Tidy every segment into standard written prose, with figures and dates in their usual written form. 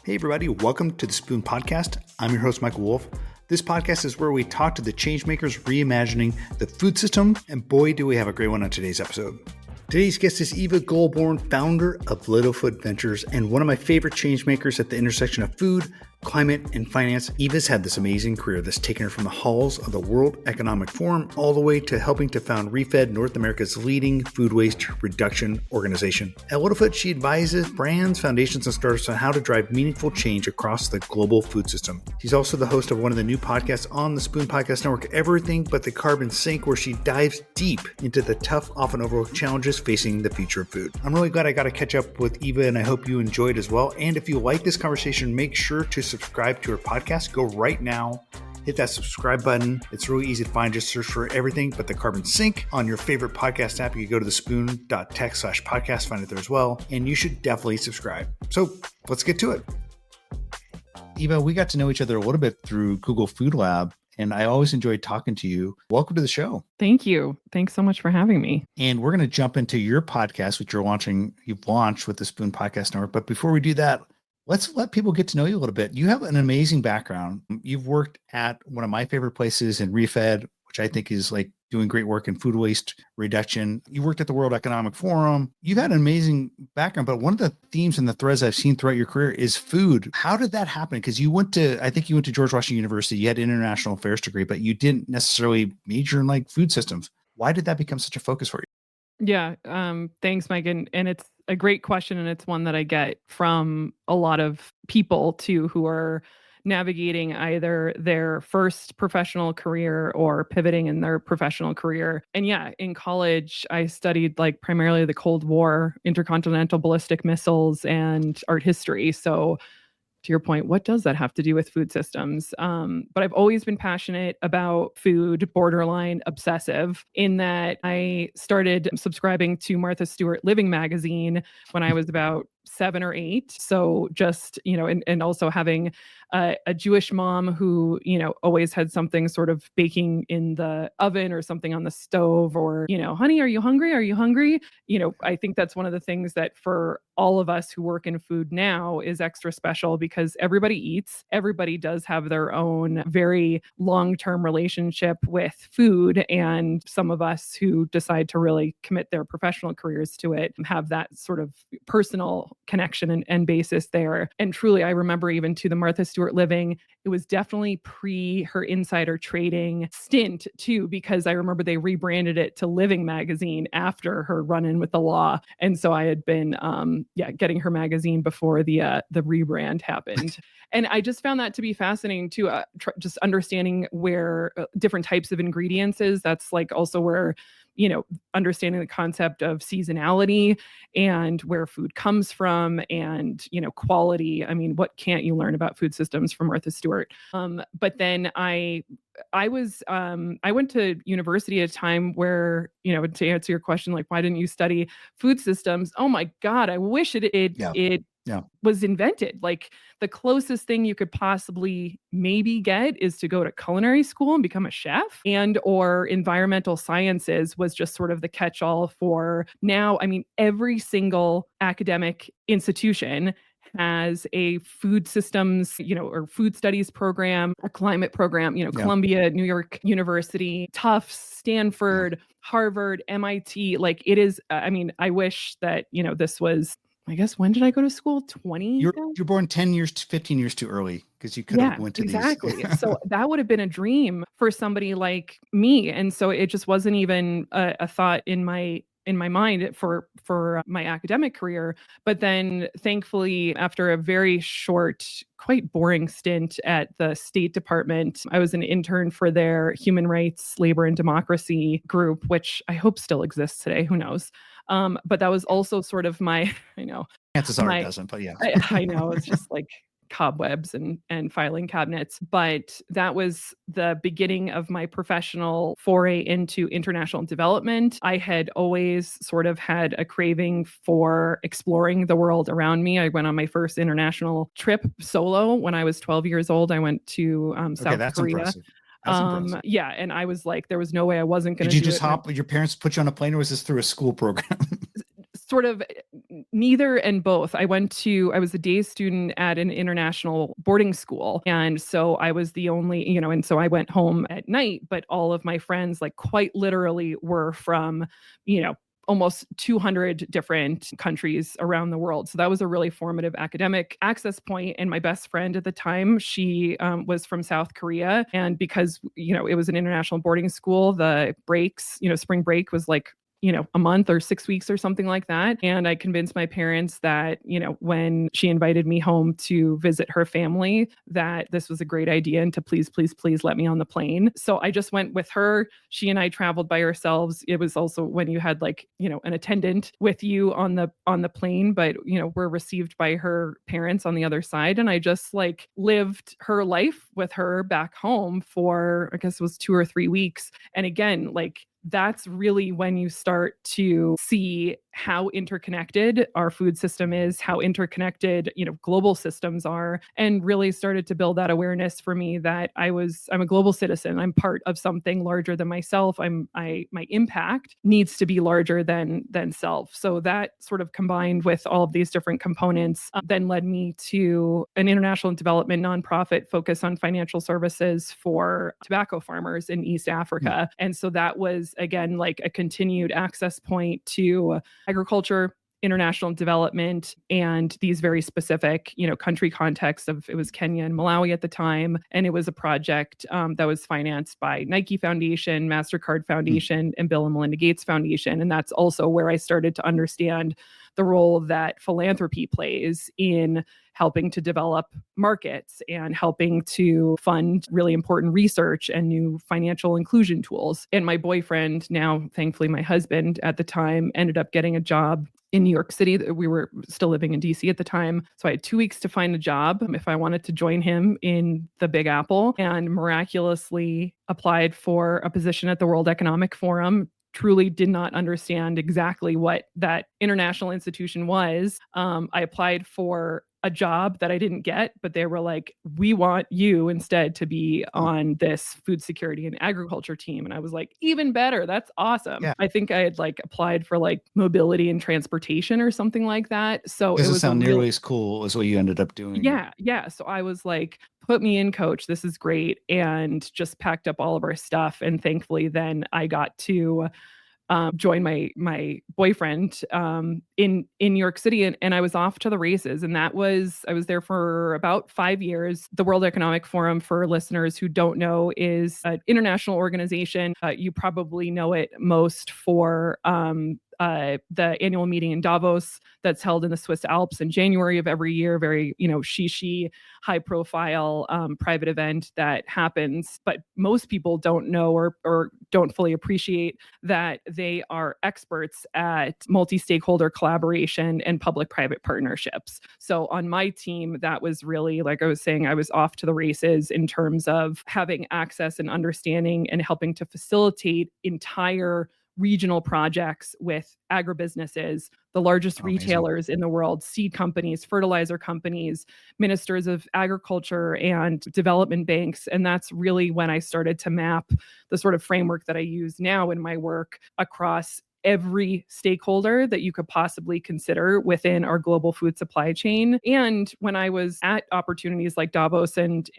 Hey everybody, welcome to the Spoon Podcast. I'm your host, Michael Wolf. This podcast is where we talk to the change makers reimagining the food system, and boy, do we have a great one on today's episode. Today's guest is Eva Goulbourne, founder of Littlefoot Ventures and one of my favorite change makers at the intersection of food, climate, and finance. Eva's had this amazing career that's taken her from the halls of the World Economic Forum all the way to helping to found ReFed, North America's leading food waste reduction organization. At Littlefoot, she advises brands, foundations, and startups on how to drive meaningful change across the global food system. She's also the host of one of the new podcasts on the Spoon Podcast Network, Everything But the Carbon Sink, where she dives deep into the tough, often overlooked challenges facing the future of food. I'm really glad I got to catch up with Eva, and I hope you enjoyed as well. And if you like this conversation, make sure to subscribe to her podcast. Go right now, hit that subscribe button. It's really easy to find. Just search for Everything But the Carbon Sink on your favorite podcast app. You can go to thespoon.tech/podcast, find it there as well. And you should definitely subscribe. So let's get to it. Eva, we got to know each other a little bit through Google Food Lab, and I always enjoyed talking to you. Welcome to the show. Thank you. Thanks so much for having me. And we're going to jump into your podcast, which you've launched with the Spoon Podcast Network. But before we do that, let's let people get to know you a little bit. You have an amazing background. You've worked at one of my favorite places in ReFed, which I think is like doing great work in food waste reduction. You worked at the World Economic Forum. You've had an amazing background, but one of the themes and the threads I've seen throughout your career is food. How did that happen? Because I think you went to George Washington University, you had an international affairs degree, but you didn't necessarily major in like food systems. Why did that become such a focus for you? Yeah. Thanks, Mike. And it's a great question. And it's one that I get from a lot of people too, who are navigating either their first professional career or pivoting in their professional career. And yeah, in college, I studied like primarily the Cold War, intercontinental ballistic missiles, and art history. So to your point, what does that have to do with food systems? But I've always been passionate about food, borderline obsessive, in that I started subscribing to Martha Stewart Living magazine when I was about 7 or 8. So just, and also having a Jewish mom who, always had something sort of baking in the oven or something on the stove, or, honey, are you hungry? Are you hungry? I think that's one of the things that for all of us who work in food now is extra special, because everybody eats. Everybody does have their own very long-term relationship with food. And some of us who decide to really commit their professional careers to it have that sort of personal connection and basis there. And truly, I remember even to the Martha Stewart Living, it was definitely pre her insider trading stint too, because I remember they rebranded it to Living Magazine after her run-in with the law. And so I had been, getting her magazine before the rebrand happened. And I just found that to be fascinating too, just understanding where different types of ingredients is. That's like also where, understanding the concept of seasonality and where food comes from and, quality. I mean, what can't you learn about food systems from Martha Stewart? But then I went to university at a time where, to answer your question, like, why didn't you study food systems? Oh my God, I wish it was invented. Like, the closest thing you could possibly maybe get is to go to culinary school and become a chef, and or environmental sciences was just sort of the catch-all for now. I mean, every single academic institution has a food systems, or food studies program, a climate program, Columbia, New York University, Tufts, Stanford, Harvard, MIT. Like, it is, I wish that, this was, I guess, when did I go to school? 20? You're born 10 years to 15 years too early, because you could have went to exactly. these. So that would have been a dream for somebody like me. And so it just wasn't even a thought in my mind for my academic career. But then thankfully, after a very short, quite boring stint at the State Department, I was an intern for their Human Rights, Labor, and Democracy group, which I hope still exists today. Who knows? But that was also sort of my, Chances are it doesn't, but yeah. I know, it's just like cobwebs and filing cabinets. But that was the beginning of my professional foray into international development. I had always sort of had a craving for exploring the world around me. I went on my first international trip solo when I was 12 years old. I went to South Korea. Impressive. Yeah. And I was like, there was no way I wasn't going to Did you just hop, your parents put you on a plane, or was this through a school program? sort of neither and both. I was a day student at an international boarding school. And so I was the only, and so I went home at night, but all of my friends, like quite literally, were from, almost 200 different countries around the world. So that was a really formative academic access point. And my best friend at the time, she was from South Korea. And because, it was an international boarding school, the breaks, spring break was like a month or 6 weeks or something like that. And I convinced my parents that, when she invited me home to visit her family, that this was a great idea and to please, please, please let me on the plane. So I just went with her. She and I traveled by ourselves. It was also when you had like, an attendant with you on the plane, but, we're received by her parents on the other side. And I just like lived her life with her back home for, I guess it was 2 or 3 weeks. And again, like, that's really when you start to see how interconnected our food system is, how interconnected, global systems are, and really started to build that awareness for me that I'm a global citizen. I'm part of something larger than myself. My impact needs to be larger than self. So that sort of combined with all of these different components then led me to an international development nonprofit focused on financial services for tobacco farmers in East Africa. And so that was again like a continued access point to agriculture, international development, and these very specific, country contexts of, it was Kenya and Malawi at the time. And it was a project that was financed by Nike Foundation, MasterCard Foundation, and Bill and Melinda Gates Foundation. And that's also where I started to understand the role that philanthropy plays in helping to develop markets and helping to fund really important research and new financial inclusion tools. And my boyfriend, now thankfully my husband at the time, ended up getting a job in New York City. We were still living in DC at the time. So I had 2 weeks to find a job if I wanted to join him in the Big Apple, and miraculously applied for a position at the World Economic Forum. Truly did not understand exactly what that international institution was. I applied for a job that I didn't get, but they were like, we want you instead to be on this food security and agriculture team. And I was like, even better. That's awesome. Yeah. I think I had like applied for like mobility and transportation or something like that. So it doesn't sound nearly as cool as what you ended up doing. Yeah. Yeah. So I was like, put me in, coach. This is great. And just packed up all of our stuff. And thankfully, then I got to join my boyfriend in New York City, and I was off to the races. And I was there for about 5 years. The World Economic Forum, for listeners who don't know, is an international organization. You probably know it most for the annual meeting in Davos that's held in the Swiss Alps in January of every year. Very, shishi, high profile private event that happens. But most people don't know or don't fully appreciate that they are experts at multi-stakeholder collaboration and public-private partnerships. So on my team, that was really, like I was saying, I was off to the races in terms of having access and understanding and helping to facilitate entire regional projects with agribusinesses, the largest retailers in the world, seed companies, fertilizer companies, ministers of agriculture and development banks. And that's really when I started to map the sort of framework that I use now in my work across every stakeholder that you could possibly consider within our global food supply chain. And when I was at opportunities like Davos and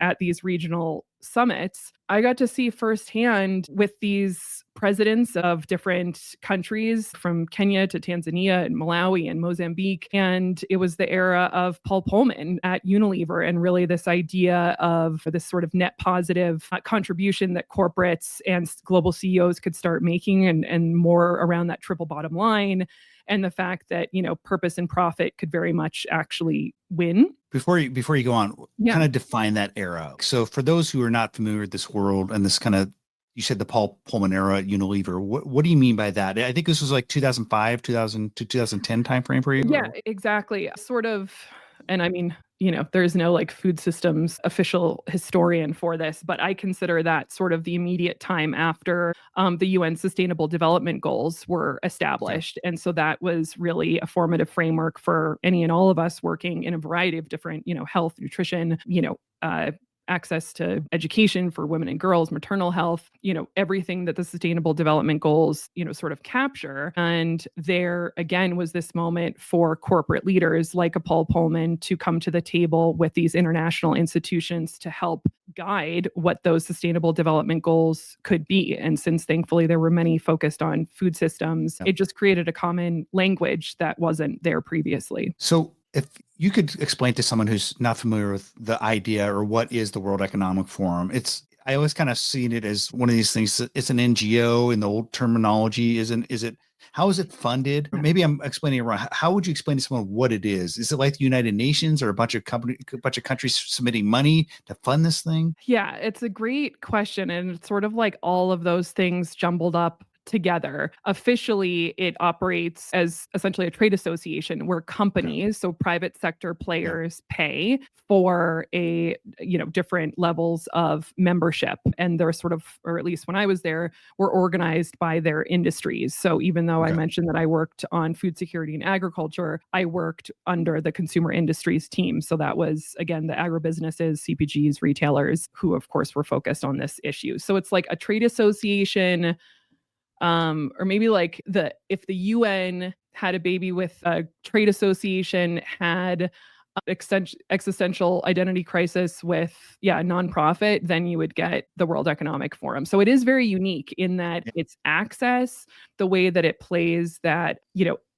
at these regional summits, I got to see firsthand with these presidents of different countries, from Kenya to Tanzania and Malawi and Mozambique. And it was the era of Paul Pullman at Unilever, and really this idea of this sort of net positive contribution that corporates and global CEOs could start making, and more around that triple bottom line. And the fact that, purpose and profit could very much actually win. Before you go on, kind of define that era. So for those who are not familiar with this world and this kind of, you said the Paul Pullman era at Unilever, what do you mean by that? I think this was like 2005, 2000 to 2010 timeframe for you? Yeah, exactly. Sort of. And I mean, there's no like food systems official historian for this, but I consider that sort of the immediate time after the UN Sustainable Development Goals were established. And so that was really a formative framework for any and all of us working in a variety of different, health, nutrition, access to education for women and girls, maternal health, everything that the Sustainable Development Goals, sort of capture. And there again was this moment for corporate leaders like a Paul Pullman to come to the table with these international institutions to help guide what those Sustainable Development Goals could be. And since thankfully there were many focused on food systems, it just created a common language that wasn't there previously. So if you could explain to someone who's not familiar with the idea or what is the World Economic Forum, I always kind of seen it as one of these things. It's an NGO in the old terminology. How is it funded? Or maybe I'm explaining it wrong. How would you explain to someone what it is? Is it like the United Nations or a bunch of countries submitting money to fund this thing? Yeah, it's a great question. And it's sort of like all of those things jumbled up together. Officially, it operates as essentially a trade association where companies, so private sector players, pay for different levels of membership. And they're sort of, or at least when I was there, were organized by their industries. So even though I mentioned that I worked on food security and agriculture, I worked under the consumer industries team. So that was, again, the agribusinesses, CPGs, retailers, who of course were focused on this issue. So it's like a trade association, or maybe like if the UN had a baby with a trade association, had existential identity crisis with a nonprofit, then you would get the World Economic Forum. So it is very unique in that its access, the way that it plays that,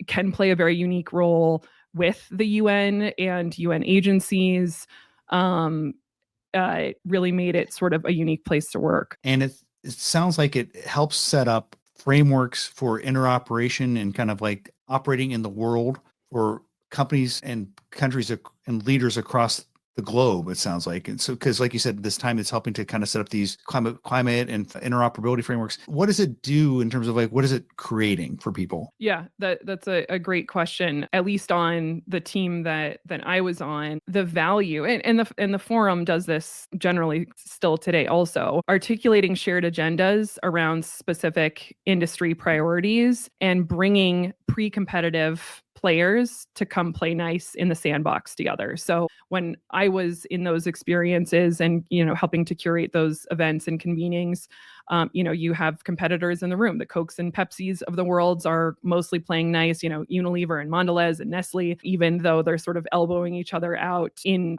can play a very unique role with the UN and UN agencies. It really made it sort of a unique place to work. And it sounds like it helps set up frameworks for interoperation and kind of like operating in the world for companies and countries and leaders across the globe, it sounds like. And so, because like you said, this time it's helping to kind of set up these climate and interoperability frameworks. What does it do in terms of like, what is it creating for people? Yeah, that's a great question. At least on the team that I was on, the value and the forum does this generally still today also, articulating shared agendas around specific industry priorities and bringing pre-competitive players to come play nice in the sandbox together. So when I was in those experiences and, helping to curate those events and convenings, you have competitors in the room. The Cokes and Pepsis of the world are mostly playing nice, Unilever and Mondelez and Nestle, even though they're sort of elbowing each other out in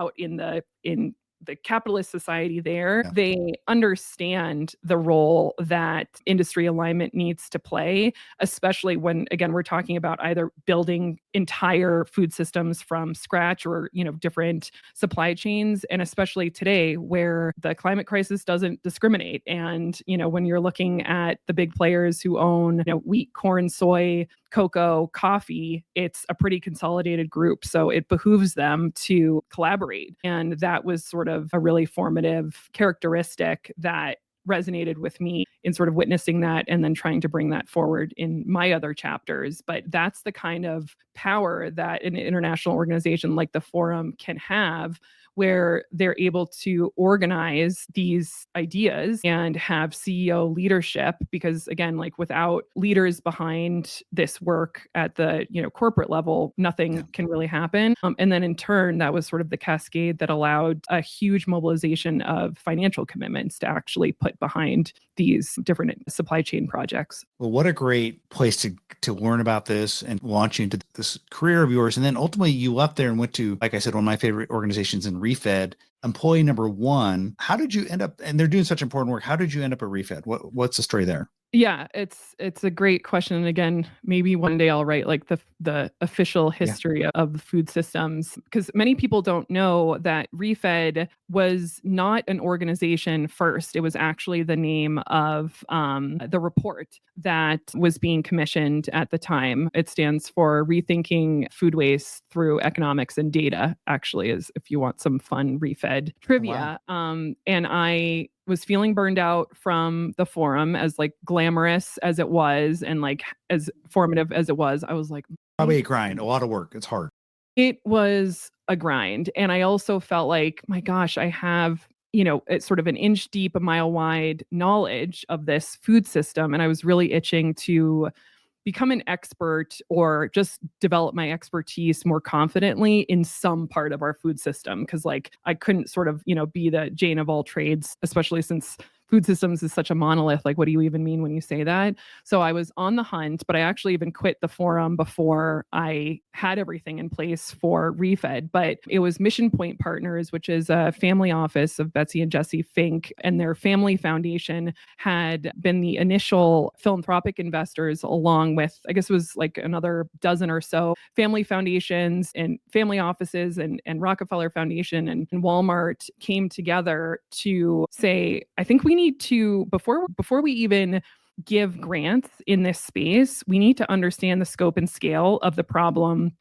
the capitalist society there. Yeah. They understand the role that industry alignment needs to play, especially when, again, we're talking about either building entire food systems from scratch or, different supply chains. And especially today where the climate crisis doesn't discriminate. And, when you're looking at the big players who own, wheat, corn, soy, cocoa, coffee, it's a pretty consolidated group. So it behooves them to collaborate. And that was sort of a really formative characteristic that resonated with me in sort of witnessing that and then trying to bring that forward in my other chapters. But that's the kind of power that an international organization like the Forum can have, where they're able to organize these ideas and have CEO leadership. Because again, like without leaders behind this work at the corporate level, nothing can really happen. And then in turn, that was sort of the cascade that allowed a huge mobilization of financial commitments to actually put behind these different supply chain projects. Well, what a great place to learn about this and launch into this career of yours. And then ultimately you left there and went to, like I said, one of my favorite organizations in ReFed, employee number one. How did you end up, and they're doing such important work, how did you end up at ReFed? What's the story there? Yeah, it's a great question. And again, maybe one day I'll write like the official history of food systems, because many people don't know that ReFed was not an organization first. It was actually the name of the report that was being commissioned at the time. It stands for Rethinking Food Waste Through Economics and Data, actually, is if you want some fun ReFed trivia. Oh, wow. And I was feeling burned out from the Forum, as like glamorous as it was and like as formative as it was. I was like, probably a grind, a lot of work. It's hard. It was a grind. And I also felt like, my gosh, I have, it's sort of an inch deep, a mile wide knowledge of this food system. And I was really itching to become an expert or just develop my expertise more confidently in some part of our food system. Cause like I couldn't sort of, be the Jane of all trades, especially since food systems is such a monolith. Like, what do you even mean when you say that? So I was on the hunt, but I actually even quit the forum before I had everything in place for Refed. But it was Mission Point Partners, which is a family office of Betsy and Jesse Fink, and their family foundation had been the initial philanthropic investors, along with, I guess it was like another dozen or so family foundations and family offices and Rockefeller Foundation and Walmart came together to say, I think we need to, before we even give grants in this space, we need to understand the scope and scale of the problem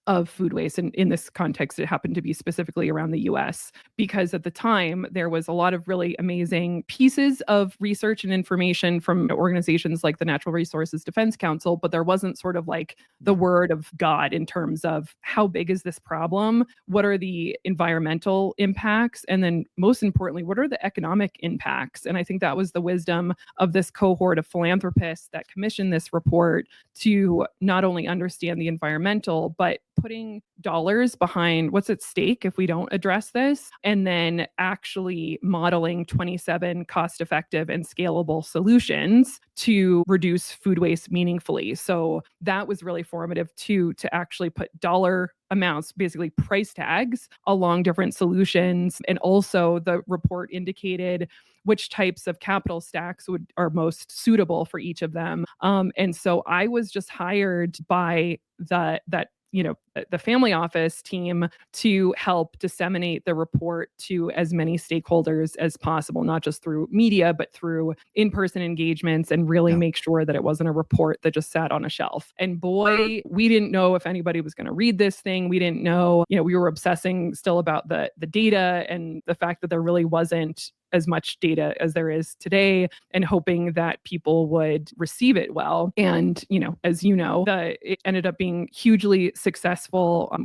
of food waste. And in this context, it happened to be specifically around the US, because at the time, there was a lot of really amazing pieces of research and information from organizations like the Natural Resources Defense Council, but there wasn't sort of like the word of God in terms of how big is this problem? What are the environmental impacts? And then most importantly, what are the economic impacts? And I think that was the wisdom of this cohort of philanthropists that commissioned this report to not only understand the environmental, but putting dollars behind what's at stake if we don't address this, and then actually modeling 27 cost-effective and scalable solutions to reduce food waste meaningfully. So that was really formative too, to actually put dollar amounts, basically price tags, along different solutions. And also the report indicated which types of capital stacks are most suitable for each of them. And so I was just hired by the family office team to help disseminate the report to as many stakeholders as possible, not just through media, but through in-person engagements, and really make sure that it wasn't a report that just sat on a shelf. And boy, we didn't know if anybody was going to read this thing. We didn't know, we were obsessing still about the data and the fact that there really wasn't as much data as there is today, and hoping that people would receive it well. And, as it ended up being hugely successful.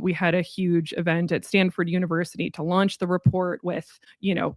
We had a huge event at Stanford University to launch the report with,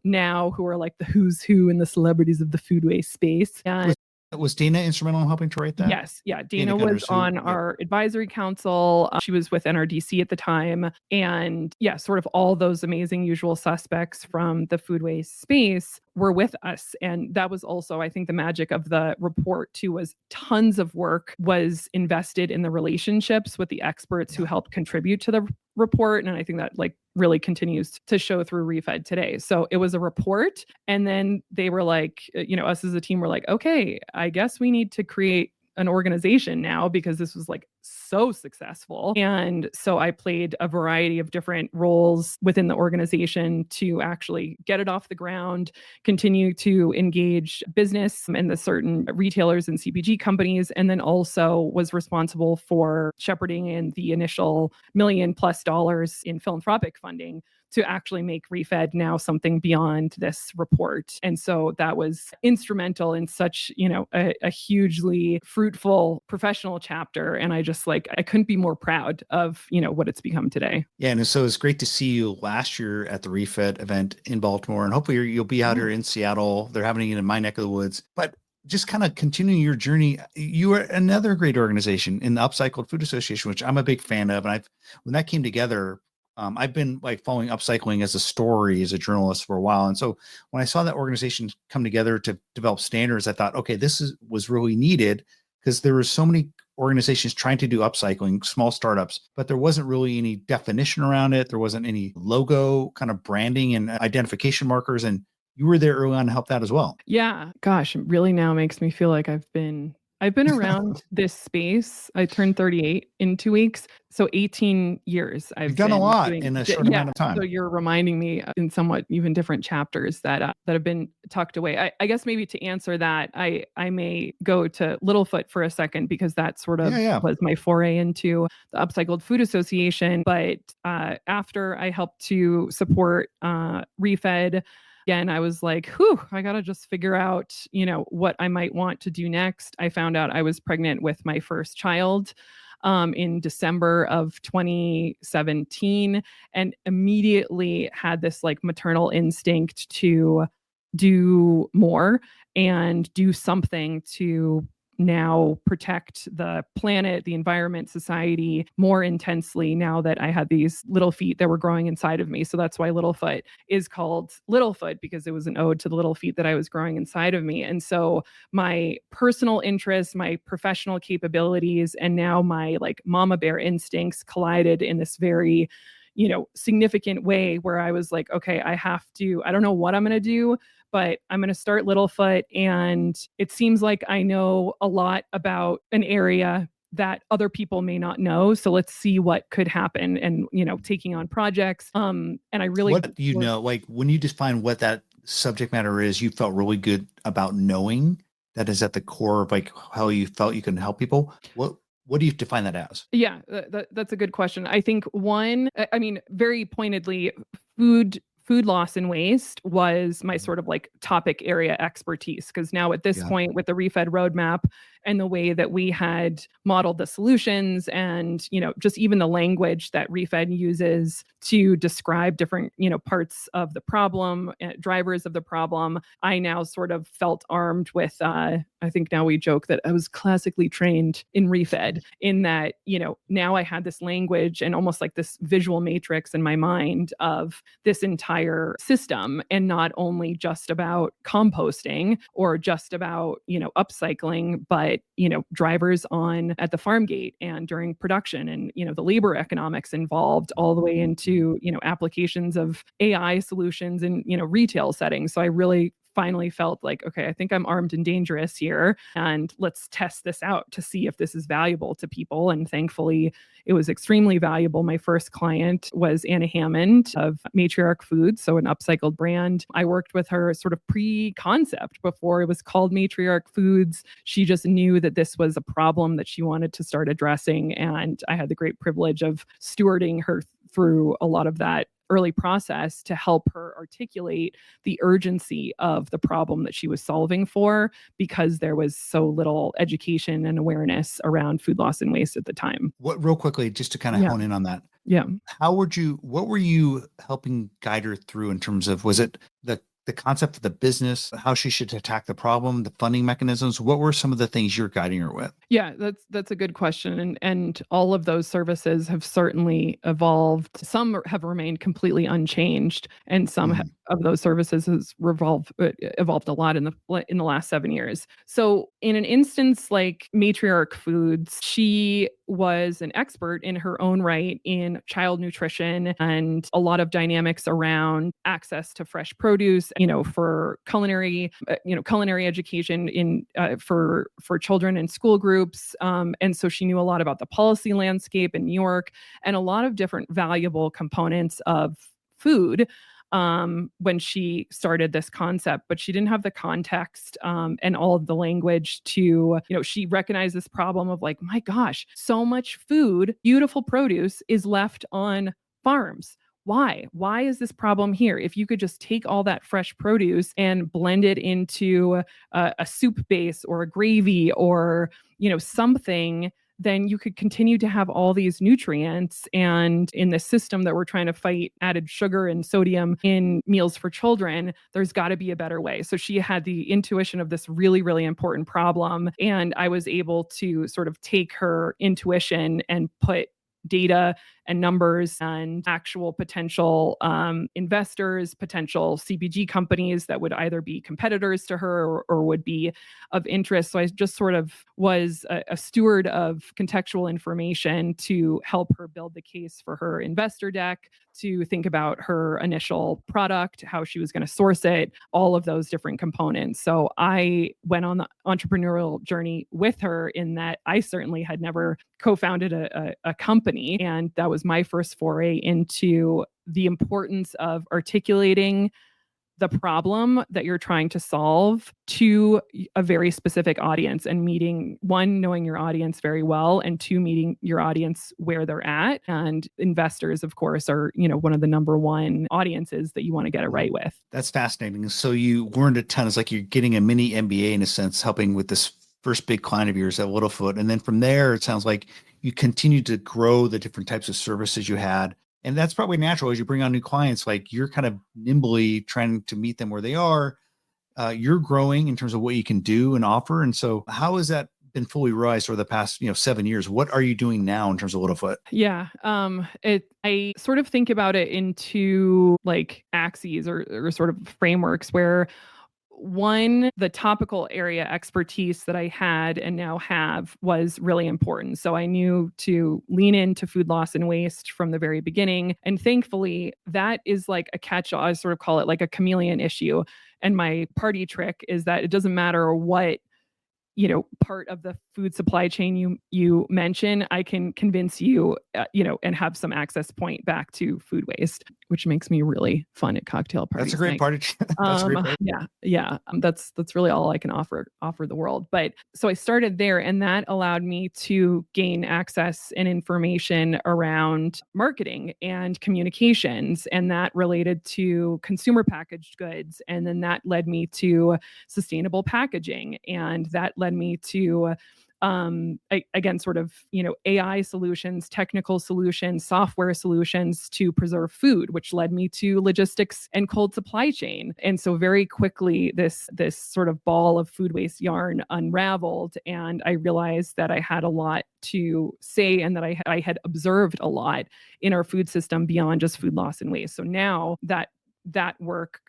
now who are like the who's who and the celebrities of the food waste space. And was Dana instrumental in helping to write that? Yes. Yeah. Dana was on our advisory council. She was with NRDC at the time. And sort of all those amazing usual suspects from the food waste space were with us. And that was also, I think, the magic of the report too, was tons of work was invested in the relationships with the experts who helped contribute to the report. And I think that really continues to show through Refed today. So it was a report. And then they were like, us as a team were like, okay, I guess we need to create an organization now, because this was so successful. And so I played a variety of different roles within the organization to actually get it off the ground, continue to engage business and the certain retailers and CPG companies, and then also was responsible for shepherding in the initial $1 million+ in philanthropic funding to actually make Refed now something beyond this report. And so that was instrumental in such, a hugely fruitful professional chapter. And I just I couldn't be more proud of, what it's become today. Yeah. And so it's great to see you last year at the Refed event in Baltimore, and hopefully you'll be out here in Seattle. They're having it in my neck of the woods, but just kind of continuing your journey. You are another great organization in the Upcycled Food Association, which I'm a big fan of. And when that came together, I've been following upcycling as a story as a journalist for a while. And so when I saw that organization come together to develop standards, I thought, okay, was really needed, because there were so many organizations trying to do upcycling, small startups, but there wasn't really any definition around it. There wasn't any logo kind of branding and identification markers. And you were there early on to help that as well. Yeah. Gosh, it really now makes me feel like I've been around this space. I turned 38 in 2 weeks. So 18 years. You've done a lot in a short amount of time. So you're reminding me in somewhat even different chapters that have been tucked away. I guess maybe to answer that, I may go to Littlefoot for a second, because that sort of was my foray into the Upcycled Food Association. But after I helped to support Refed, again, I was like, I got to just figure out, what I might want to do next. I found out I was pregnant with my first child in December of 2017, and immediately had this maternal instinct to do more and do something to now protect the planet, the environment, society more intensely now that I had these little feet that were growing inside of me. So that's why Littlefoot is called Littlefoot, because it was an ode to the little feet that I was growing inside of me. And so my personal interests, my professional capabilities, and now my like mama bear instincts collided in this very significant way where I was like, okay, I don't know what I'm going to do, but I'm going to start Littlefoot. And it seems like I know a lot about an area that other people may not know. So let's see what could happen and, taking on projects. And I really, what do you know, like when you define what that subject matter is, you felt really good about knowing that is at the core of like how you felt you can help people. What do you define that as? Yeah, that's a good question. I think one, I mean, very pointedly, food loss and waste was my sort of like topic area expertise. Because now at this point, with the Refed roadmap and the way that we had modeled the solutions and, just even the language that Refed uses to describe different, parts of the problem, drivers of the problem, I now sort of felt armed with, I think now we joke that I was classically trained in Refed in that, now I had this language and almost like this visual matrix in my mind of this entire system, and not only just about composting or just about, upcycling, but, drivers on at the farm gate and during production and, the labor economics involved all the way into, applications of AI solutions in, retail settings. So I really finally felt like, okay, I think I'm armed and dangerous here, and let's test this out to see if this is valuable to people. And thankfully, it was extremely valuable. My first client was Anna Hammond of Matriarch Foods, so an upcycled brand. I worked with her sort of pre-concept before it was called Matriarch Foods. She just knew that this was a problem that she wanted to start addressing, and I had the great privilege of stewarding her through a lot of that early process to help her articulate the urgency of the problem that she was solving for, because there was so little education and awareness around food loss and waste at the time. Real quickly, just to kind of hone in on that. Yeah. What were you helping guide her through in terms of, was it the concept of the business, how she should attack the problem, the funding mechanisms? What were some of the things you're guiding her with? Yeah, that's a good question. And all of those services have certainly evolved. Some have remained completely unchanged, and some of those services has evolved a lot in the last 7 years. So in an instance like Matriarch Foods, she was an expert in her own right in child nutrition and a lot of dynamics around access to fresh produce, for culinary education for children in school groups. And so she knew a lot about the policy landscape in New York and a lot of different valuable components of food when she started this concept, but she didn't have the context and all of the language to, she recognized this problem of like, my gosh, so much food, beautiful produce is left on farms. Why? Why is this problem here? If you could just take all that fresh produce and blend it into a soup base or a gravy or, something, then you could continue to have all these nutrients. And in the system that we're trying to fight added sugar and sodium in meals for children, there's got to be a better way. So she had the intuition of this really, really important problem. And I was able to sort of take her intuition and put data and numbers and actual potential investors, potential CPG companies that would either be competitors to her or would be of interest. So I just sort of was a steward of contextual information to help her build the case for her investor deck, to think about her initial product, how she was going to source it, all of those different components. So I went on the entrepreneurial journey with her in that I certainly had never co-founded a company. And that was my first foray into the importance of articulating the problem that you're trying to solve to a very specific audience, and knowing your audience very well, and two, meeting your audience where they're at. And investors, of course, are, one of the number one audiences that you want to get it right with. That's fascinating. So you learned a ton. It's like you're getting a mini MBA in a sense, helping with this first big client of yours at Littlefoot. And then from there, it sounds like you continue to grow the different types of services you had. And that's probably natural as you bring on new clients, like you're kind of nimbly trying to meet them where they are. You're growing in terms of what you can do and offer. And so how has that been fully realized over the past 7 years. What are you doing now in terms of Littlefoot? Yeah. I sort of think about it into like axes or sort of frameworks where one, the topical area expertise that I had and now have was really important. So I knew to lean into food loss and waste from the very beginning. And thankfully, that is like a catch all. I sort of call it like a chameleon issue. And my party trick is that it doesn't matter what part of the food supply chain you mention, I can convince you, and have some access point back to food waste, which makes me really fun at cocktail parties. That's a great party. That's a great party. Yeah. That's really all I can offer the world. But so I started there, and that allowed me to gain access and information around marketing and communications, and that related to consumer packaged goods, and then that led me to sustainable packaging, and that led me to again, sort of, AI solutions, technical solutions, software solutions to preserve food, which led me to logistics and cold supply chain. And so very quickly, this sort of ball of food waste yarn unraveled, and I realized that I had a lot to say, and that I had observed a lot in our food system beyond just food loss and waste. So now that work,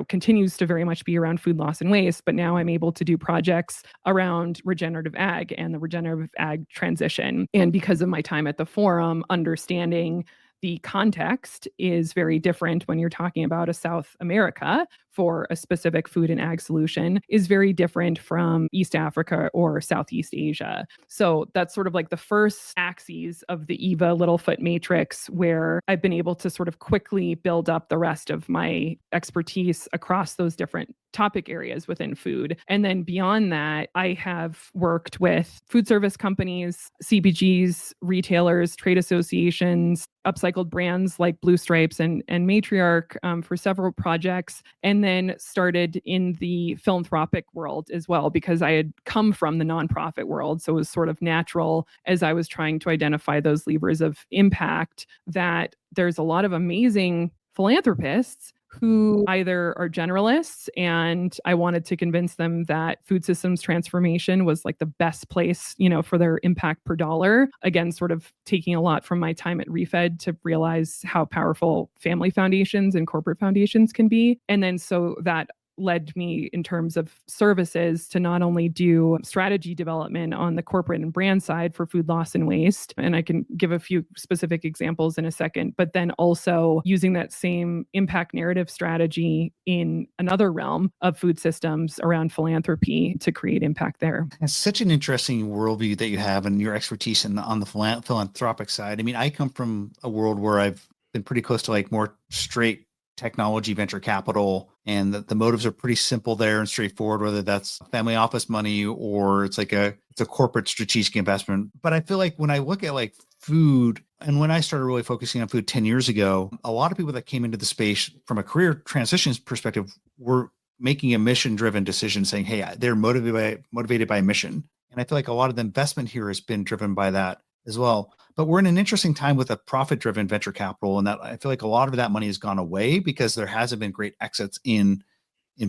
continues to very much be around food loss and waste, but now I'm able to do projects around regenerative ag and the regenerative ag transition. And because of my time at the forum, understanding the context is very different when you're talking about a South America for a specific food and ag solution is very different from East Africa or Southeast Asia. So that's sort of like the first axes of the Eva Littlefoot matrix, where I've been able to sort of quickly build up the rest of my expertise across those different topic areas within food. And then beyond that, I have worked with food service companies, CPGs, retailers, trade associations, upcycled brands like Blue Stripes and Matriarch for several projects, and then started in the philanthropic world as well, because I had come from the nonprofit world. So it was sort of natural as I was trying to identify those levers of impact that there's a lot of amazing philanthropists who either are generalists, and I wanted to convince them that food systems transformation was like the best place, for their impact per dollar. Again, sort of taking a lot from my time at Refed to realize how powerful family foundations and corporate foundations can be. And then so that led me in terms of services to not only do strategy development on the corporate and brand side for food loss and waste, and I can give a few specific examples in a second, but then also using that same impact narrative strategy in another realm of food systems around philanthropy to create impact there. It's such an interesting worldview that you have and your expertise on the philanthropic side. I mean, I come from a world where I've been pretty close to like more straight technology venture capital, and the motives are pretty simple there and straightforward, whether that's family office money or it's a corporate strategic investment. But I feel like when I look at like food, and when I started really focusing on food 10 years ago, a lot of people that came into the space from a career transitions perspective were making a mission-driven decision, saying, hey, they're motivated by a mission. And I feel like a lot of the investment here has been driven by that as well. But we're in an interesting time with a profit-driven venture capital, and that I feel like a lot of that money has gone away because there hasn't been great exits in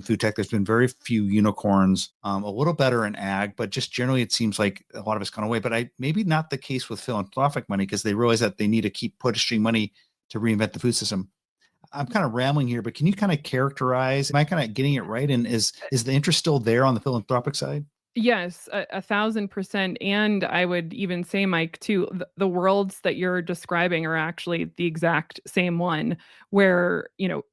food tech. There's been very few unicorns, a little better in ag, but just generally it seems like a lot of it's gone away. But maybe not the case with philanthropic money, because they realize that they need to keep pushing money to reinvent the food system. I'm kind of rambling here, but can you kind of characterize, am I kind of getting it right? And is the interest still there on the philanthropic side? Yes, 1,000%. And I would even say, Mike, too, the worlds that you're describing are actually the exact same one where,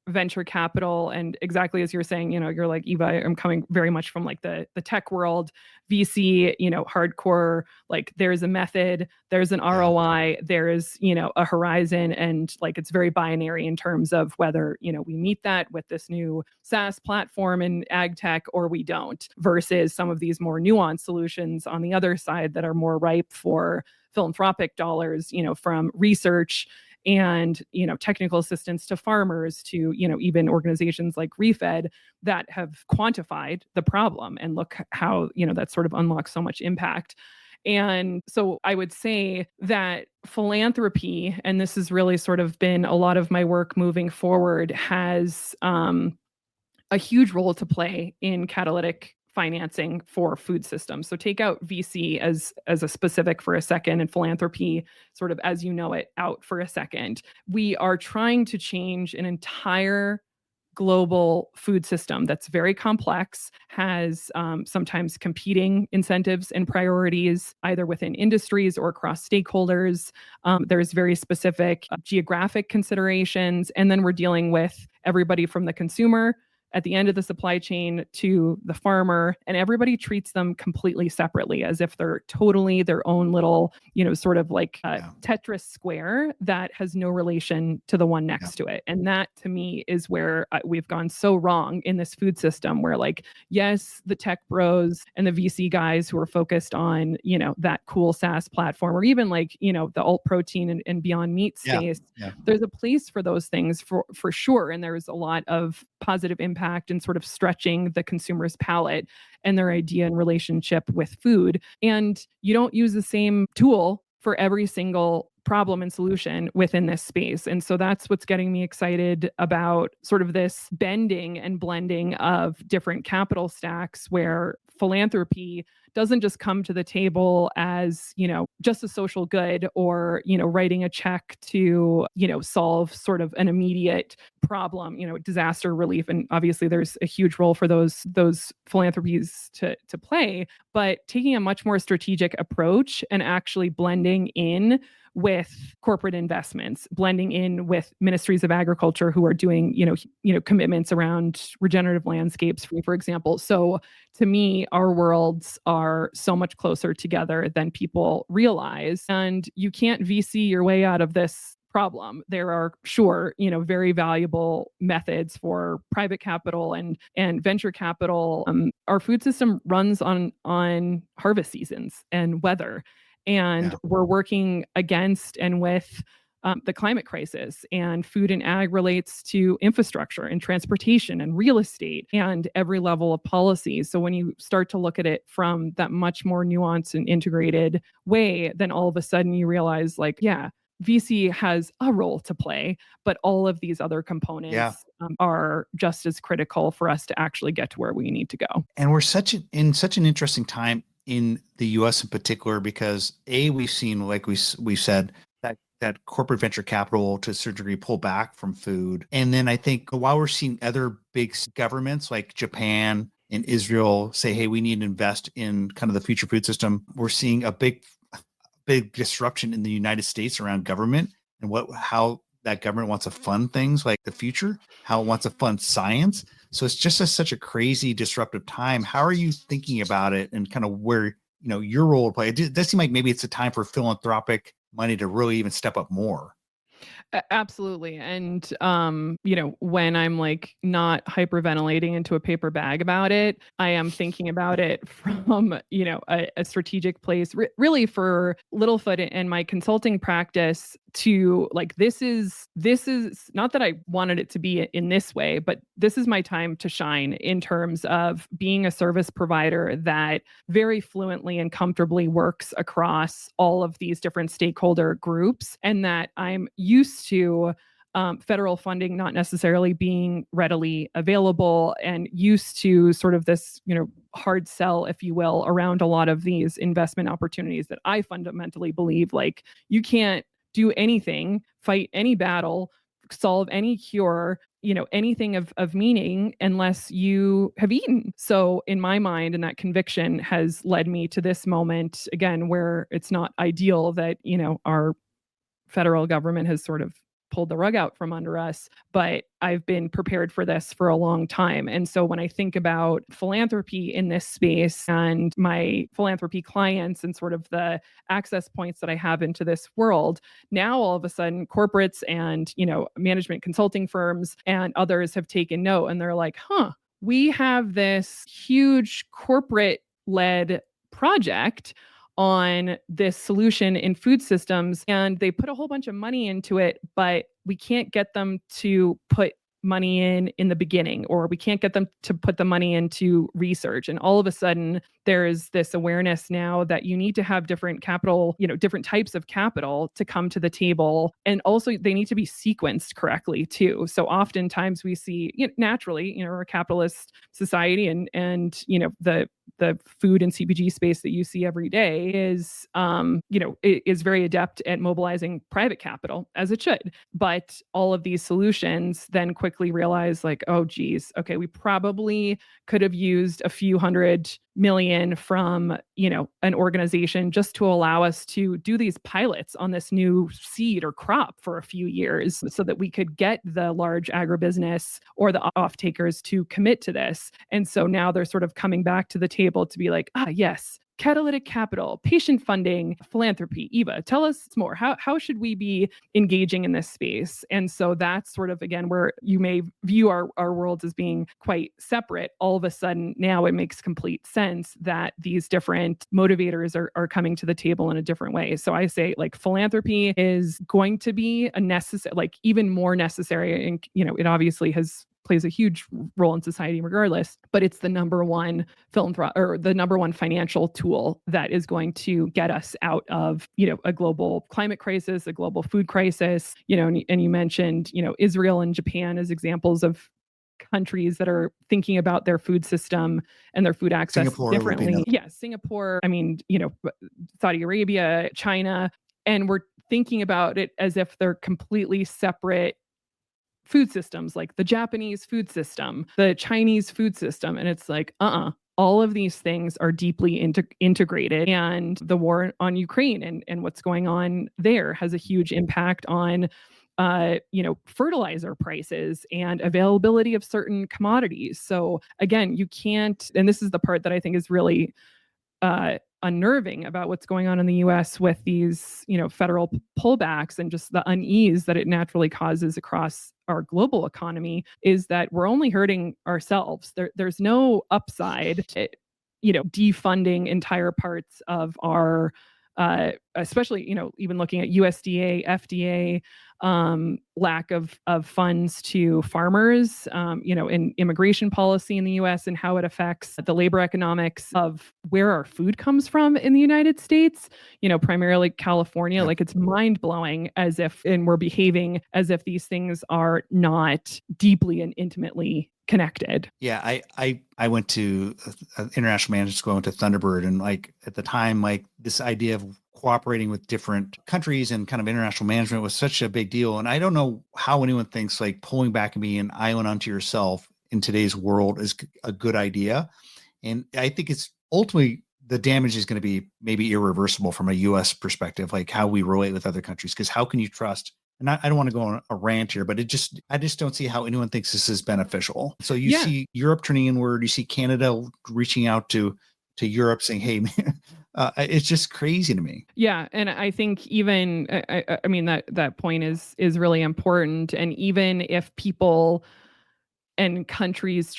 venture capital, and exactly as you're saying, you're like, Eva, I'm coming very much from like the tech world, VC, hardcore, like there's a method, there's an ROI, there's, a horizon, and like it's very binary in terms of whether, we meet that with this new SaaS platform in ag tech or we don't, versus some of these more nuanced solutions on the other side that are more ripe for philanthropic dollars, from research and, technical assistance to farmers to, even organizations like Refed that have quantified the problem and look how, that sort of unlocks so much impact. And so I would say that philanthropy, and this has really sort of been a lot of my work moving forward, has a huge role to play in catalytic financing for food systems. So take out VC as a specific for a second, and philanthropy sort of as you know it out for a second. We are trying to change an entire global food system that's very complex, has sometimes competing incentives and priorities, either within industries or across stakeholders. There's very specific geographic considerations. And then we're dealing with everybody from the consumer at the end of the supply chain to the farmer, and everybody treats them completely separately as if they're totally their own little, sort of like Tetris square that has no relation to the one next to it. And that to me is where we've gone so wrong in this food system, where like, yes, the tech bros and the VC guys who are focused on, that cool SaaS platform, or even like, the alt protein and Beyond Meat space, there's a place for those things for sure. And there's a lot of positive impact and sort of stretching the consumer's palate and their idea and relationship with food. And you don't use the same tool for every single problem and solution within this space. And so that's what's getting me excited about sort of this bending and blending of different capital stacks, where philanthropy doesn't just come to the table as, just a social good, or, writing a check to, solve sort of an immediate problem, disaster relief. And obviously there's a huge role for those philanthropies to play, but taking a much more strategic approach and actually blending in with corporate investments, blending in with ministries of agriculture who are doing, commitments around regenerative landscapes, for example. So to me, our worlds are so much closer together than people realize. And you can't VC your way out of this problem. There are, sure, very valuable methods for private capital and venture capital. Our food system runs on harvest seasons and weather. And we're working against and with the climate crisis, and food and ag relates to infrastructure and transportation and real estate and every level of policy. So when you start to look at it from that much more nuanced and integrated way, then all of a sudden you realize like, VC has a role to play, but all of these other components are just as critical for us to actually get to where we need to go. And we're in such an interesting time in the US in particular, because we've seen, like we said, that corporate venture capital to a certain degree pull back from food. And then I think while we're seeing other big governments like Japan and Israel say, hey, we need to invest in kind of the future food system, we're seeing a big disruption in the United States around government and how that government wants to fund things like the future, how it wants to fund science. So it's just such a crazy disruptive time. How are you thinking about it, and kind of where, your role to play? It does seem like maybe it's a time for philanthropic money to really even step up more. Absolutely. And, when I'm like not hyperventilating into a paper bag about it, I am thinking about it from, a strategic place, really for Littlefoot and my consulting practice, to like, this is not that I wanted it to be in this way, but this is my time to shine in terms of being a service provider that very fluently and comfortably works across all of these different stakeholder groups, and that I'm used to federal funding not necessarily being readily available, and used to sort of this, hard sell, if you will, around a lot of these investment opportunities that I fundamentally believe like you can't do anything, fight any battle, solve any cure, anything of meaning unless you have eaten. So in my mind, and that conviction has led me to this moment again, where it's not ideal that, our federal government has sort of pulled the rug out from under us, but I've been prepared for this for a long time. And so when I think about philanthropy in this space and my philanthropy clients and sort of the access points that I have into this world, now all of a sudden corporates and, management consulting firms and others have taken note, and they're like, we have this huge corporate led project on this solution in food systems, and they put a whole bunch of money into it, but we can't get them to put money in the beginning, or we can't get them to put the money into research. And all of a sudden there is this awareness now that you need to have different capital, different types of capital to come to the table. And also they need to be sequenced correctly too. So oftentimes we see, naturally, we're a capitalist society, and the food and CPG space that you see every day is, is very adept at mobilizing private capital, as it should. But all of these solutions then quickly realize, like, oh, geez, okay, we probably could have used a few $100 million from, an organization just to allow us to do these pilots on this new seed or crop for a few years so that we could get the large agribusiness or the off-takers to commit to this. And so now they're sort of coming back to the table to be like, yes, catalytic capital, patient funding, philanthropy. Eva, tell us more. How should we be engaging in this space? And so that's sort of, again, where you may view our worlds as being quite separate. All of a sudden, now it makes complete sense that these different motivators are coming to the table in a different way. So I say, like, philanthropy is going to be a necessary, like, even more necessary. And, it obviously plays a huge role in society regardless, but it's the number one the number one financial tool that is going to get us out of, a global climate crisis, a global food crisis, and you mentioned, Israel and Japan as examples of countries that are thinking about their food system and their food access Singapore differently. Yeah, Singapore, Saudi Arabia, China, and we're thinking about it as if they're completely separate food systems, like the Japanese food system, the Chinese food system. And it's like, all of these things are deeply integrated. And the war on Ukraine and what's going on there has a huge impact on fertilizer prices and availability of certain commodities. So again, you can't, and this is the part that I think is really unnerving about what's going on in the US with these, federal pullbacks and just the unease that it naturally causes across our global economy, is that we're only hurting ourselves. There's no upside, defunding entire parts of our, especially, even looking at USDA, FDA, lack of funds to farmers, in immigration policy in the US and how it affects the labor economics of where our food comes from in the United States, primarily California. Yep. Like, it's mind blowing and we're behaving as if these things are not deeply and intimately connected. Yeah, I went to international management school, I went to Thunderbird, and like at the time, like this idea of cooperating with different countries and kind of international management was such a big deal. And I don't know how anyone thinks like pulling back and being an island unto yourself in today's world is a good idea. And I think it's ultimately the damage is going to be maybe irreversible from a US perspective, like how we relate with other countries. Because how can you trust? And I don't want to go on a rant here, but I just don't see how anyone thinks this is beneficial. So you see Europe turning inward, you see Canada reaching out to Europe saying, hey, it's just crazy to me. Yeah. And I think even, I mean, that point is really important. And even if people and countries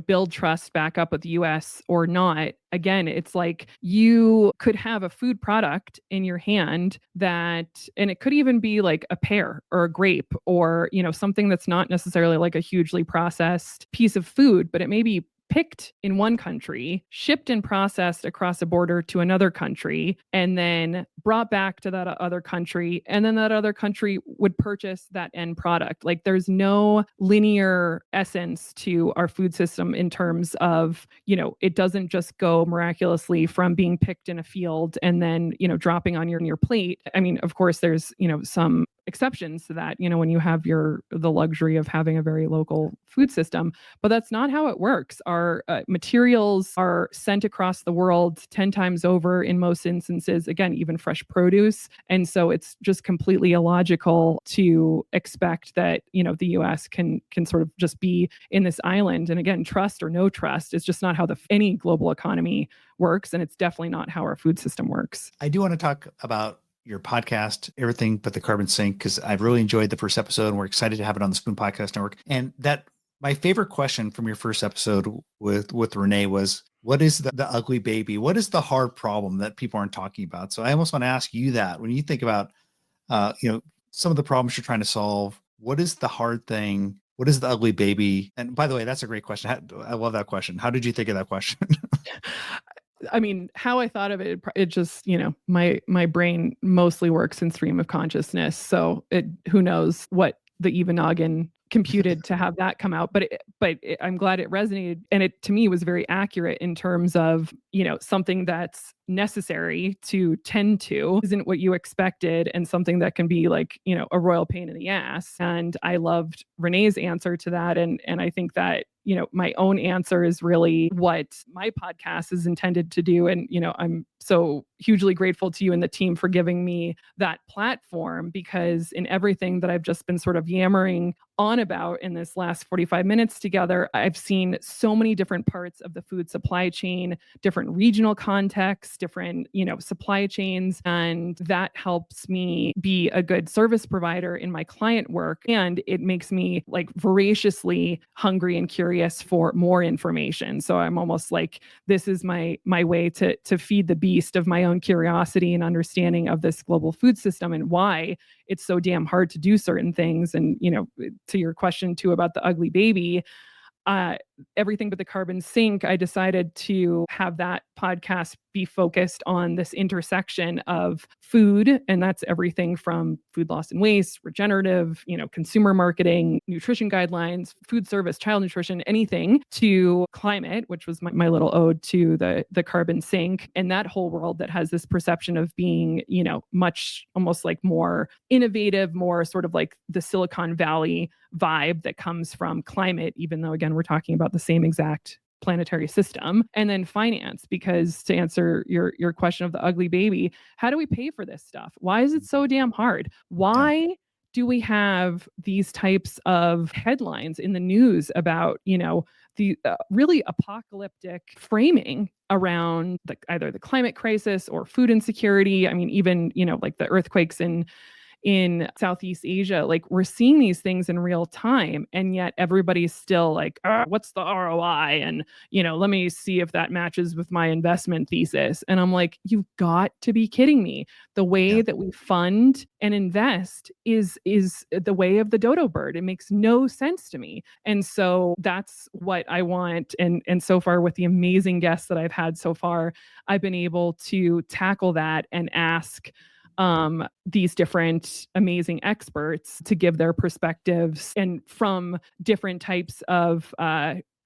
build trust back up with the US or not, again, it's like you could have a food product in your hand and it could even be like a pear or a grape or, something that's not necessarily like a hugely processed piece of food, but it may be picked in one country, shipped and processed across a border to another country, and then brought back to that other country. And then that other country would purchase that end product. Like, there's no linear essence to our food system in terms of, it doesn't just go miraculously from being picked in a field and then, dropping on your plate. I mean, of course, there's, some exceptions to that, when you have the luxury of having a very local food system, but that's not how it works. Our materials are sent across the world 10 times over in most instances, again, even fresh produce. And so it's just completely illogical to expect that, the US can sort of just be in this island. And again, trust or no trust is just not how any global economy works. And it's definitely not how our food system works. I do want to talk about your podcast, Everything But the Carbon Sink, because I've really enjoyed the first episode and we're excited to have it on the Spoon Podcast Network. And my favorite question from your first episode with Renee was, what is the ugly baby? What is the hard problem that people aren't talking about? So I almost want to ask you that when you think about, some of the problems you're trying to solve, what is the hard thing What is the ugly baby? And by the way, that's a great question. I love that question. How did you think of that question? I mean, how I thought of it just, my brain mostly works in stream of consciousness. So who knows what the Eva noggin computed to have that come out. I'm glad it resonated. And it, to me, was very accurate in terms of, something that's necessary to tend to isn't what you expected, and something that can be like, a royal pain in the ass. And I loved Renee's answer to that. And I think that, my own answer is really what my podcast is intended to do. And, I'm so hugely grateful to you and the team for giving me that platform, because in everything that I've just been sort of yammering on about in this last 45 minutes together, I've seen so many different parts of the food supply chain, different regional contexts, different, supply chains. And that helps me be a good service provider in my client work. And it makes me like voraciously hungry and curious for more information. So I'm almost like, this is my way to feed the beast of my own curiosity and understanding of this global food system and why it's so damn hard to do certain things. And, to your question too about the ugly baby, everything but the carbon sink, I decided to have that podcast be focused on this intersection of food. And that's everything from food loss and waste, regenerative, consumer marketing, nutrition guidelines, food service, child nutrition, anything, to climate, which was my little ode to the carbon sink, and that whole world that has this perception of being, much almost like more innovative, more sort of like the Silicon Valley vibe that comes from climate, even though, again, we're talking about the same exact planetary system. And then finance, because to answer your question of the ugly baby, how do we pay for this stuff? Why is it so damn hard? Why do we have these types of headlines in the news about, the really apocalyptic framing around either the climate crisis or food insecurity? I mean, even, like the earthquakes in Southeast Asia, like we're seeing these things in real time, and yet everybody's still like, what's the ROI? And, let me see if that matches with my investment thesis. And I'm like, you've got to be kidding me. The way that we fund and invest is the way of the dodo bird. It makes no sense to me. And so that's what I want. And so far, with the amazing guests that I've had so far, I've been able to tackle that and ask these different amazing experts to give their perspectives, and from different types of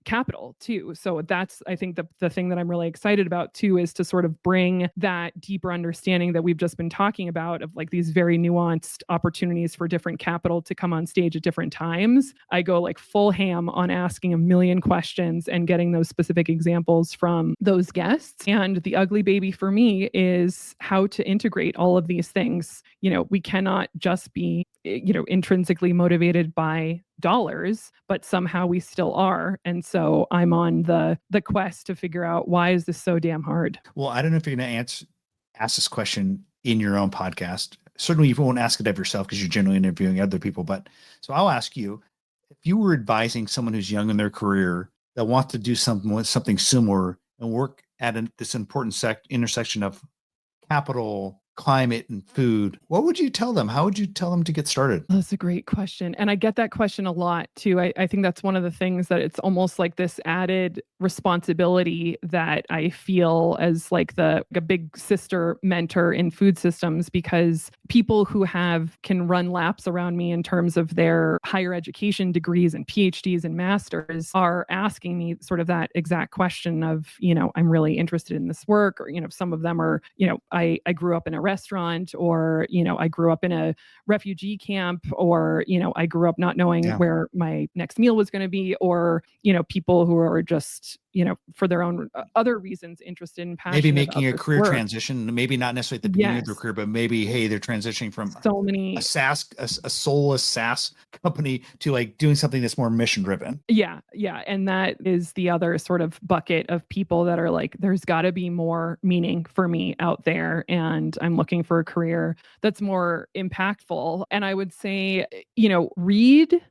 capital too. So that's, I think, the thing that I'm really excited about too, is to sort of bring that deeper understanding that we've just been talking about, of like these very nuanced opportunities for different capital to come on stage at different times. I go like full ham on asking a million questions and getting those specific examples from those guests. And the ugly baby for me is how to integrate all of these things. We cannot just be, intrinsically motivated by dollars, but somehow we still are. And so I'm on the quest to figure out, why is this so damn hard? Well, I don't know if you're going to ask this question in your own podcast. Certainly you won't ask it of yourself, because you're generally interviewing other people. But so I'll ask you, if you were advising someone who's young in their career that wants to do something similar and work at this important intersection of capital, climate, and food, what would you tell them? How would you tell them to get started? That's a great question. And I get that question a lot too. I think that's one of the things that it's almost like this added responsibility that I feel as like a big sister mentor in food systems, because people who can run laps around me in terms of their higher education degrees and PhDs and masters are asking me sort of that exact question of, I'm really interested in this work, or, some of them are, I grew up in a restaurant, or, I grew up in a refugee camp, or, I grew up not knowing where my next meal was going to be, or, people who are just, for their own other reasons, interested and passionate. Maybe making a career work. transition, maybe not necessarily at the beginning of their career, but maybe, hey, they're transitioning from a soulless SaaS company to like doing something that's more mission driven. Yeah. And that is the other sort of bucket of people that are like, there's got to be more meaning for me out there, and I'm looking for a career that's more impactful. And I would say, read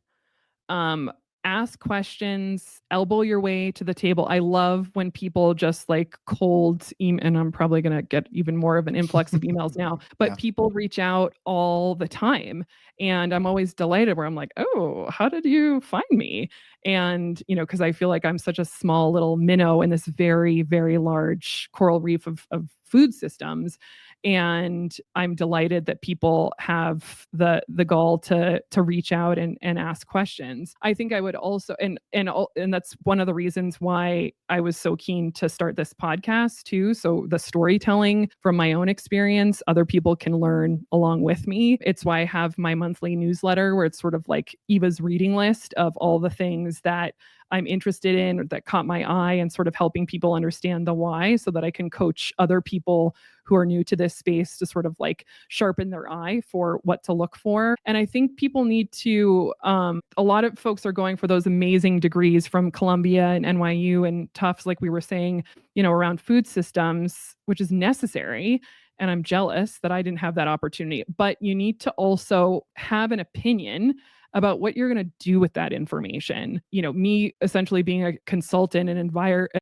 ask questions, elbow your way to the table. I love when people just like and I'm probably going to get even more of an influx of emails now, but people reach out all the time. And I'm always delighted where I'm like, oh, how did you find me? And, because I feel like I'm such a small little minnow in this very, very large coral reef of food systems. And I'm delighted that people have the gall to reach out and ask questions. I think I would also, and that's one of the reasons why I was so keen to start this podcast too. So the storytelling from my own experience, other people can learn along with me. It's why I have my monthly newsletter where it's sort of like Eva's reading list of all the things that I'm interested in or that caught my eye, and sort of helping people understand the why so that I can coach other people who are new to this space to sort of like sharpen their eye for what to look for. And I think people need to, a lot of folks are going for those amazing degrees from Columbia and NYU and Tufts, like we were saying, around food systems, which is necessary. And I'm jealous that I didn't have that opportunity. But you need to also have an opinion about what you're going to do with that information. Me essentially being a consultant and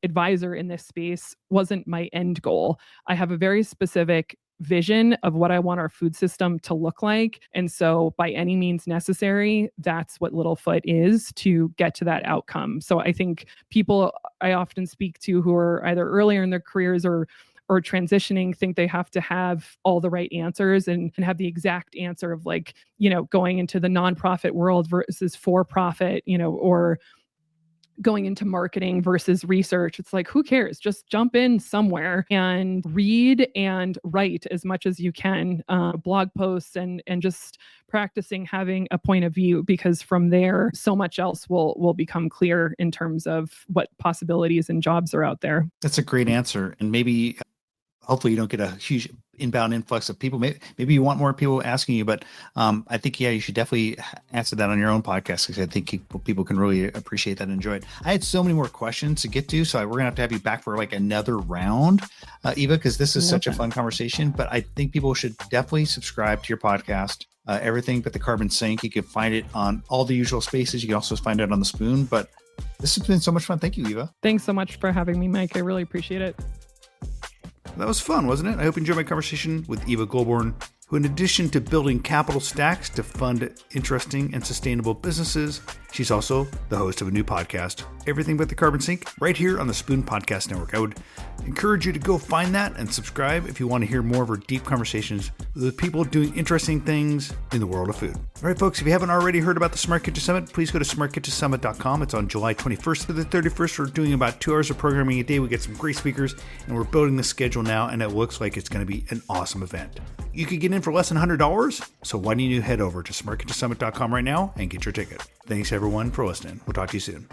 advisor in this space wasn't my end goal. I have a very specific vision of what I want our food system to look like. And so by any means necessary, that's what Littlefoot is to get to that outcome. So I think people I often speak to who are either earlier in their careers or transitioning think they have to have all the right answers and have the exact answer of like, going into the nonprofit world versus for-profit, or going into marketing versus research. It's like, who cares? Just jump in somewhere and read and write as much as you can, blog posts and just practicing having a point of view, because from there, so much else will become clear in terms of what possibilities and jobs are out there. That's a great answer. And maybe hopefully you don't get a huge inbound influx of people. Maybe you want more people asking you, but I think, you should definitely answer that on your own podcast, because I think people can really appreciate that and enjoy it. I had so many more questions to get to, so we're going to have you back for like another round, Eva, because this is such a fun conversation. But I think people should definitely subscribe to your podcast, Everything But the Carbon Sink. You can find it on all the usual spaces. You can also find it on the Spoon. But this has been so much fun. Thank you, Eva. Thanks so much for having me, Mike. I really appreciate it. That was fun, wasn't it? I hope you enjoyed my conversation with Eva Goulbourne, who, in addition to building capital stacks to fund interesting and sustainable businesses, she's also the host of a new podcast, Everything But the Carbon Sink, right here on the Spoon Podcast Network. I would encourage you to go find that and subscribe if you want to hear more of her deep conversations with people doing interesting things in the world of food. All right, folks, if you haven't already heard about the Smart Kitchen Summit, please go to smartkitchensummit.com. It's on July 21st to the 31st. We're doing about 2 hours of programming a day. We get some great speakers, and we're building the schedule now, and it looks like it's going to be an awesome event. You could get in for less than $100, so why don't you head over to smartkitchensummit.com right now and get your ticket. Thanks, everyone, for listening. We'll talk to you soon.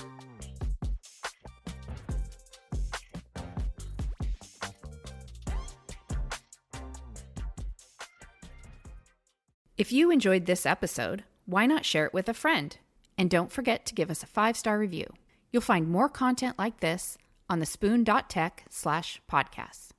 If you enjoyed this episode, why not share it with a friend? And don't forget to give us a 5-star review. You'll find more content like this on thespoon.tech/podcasts.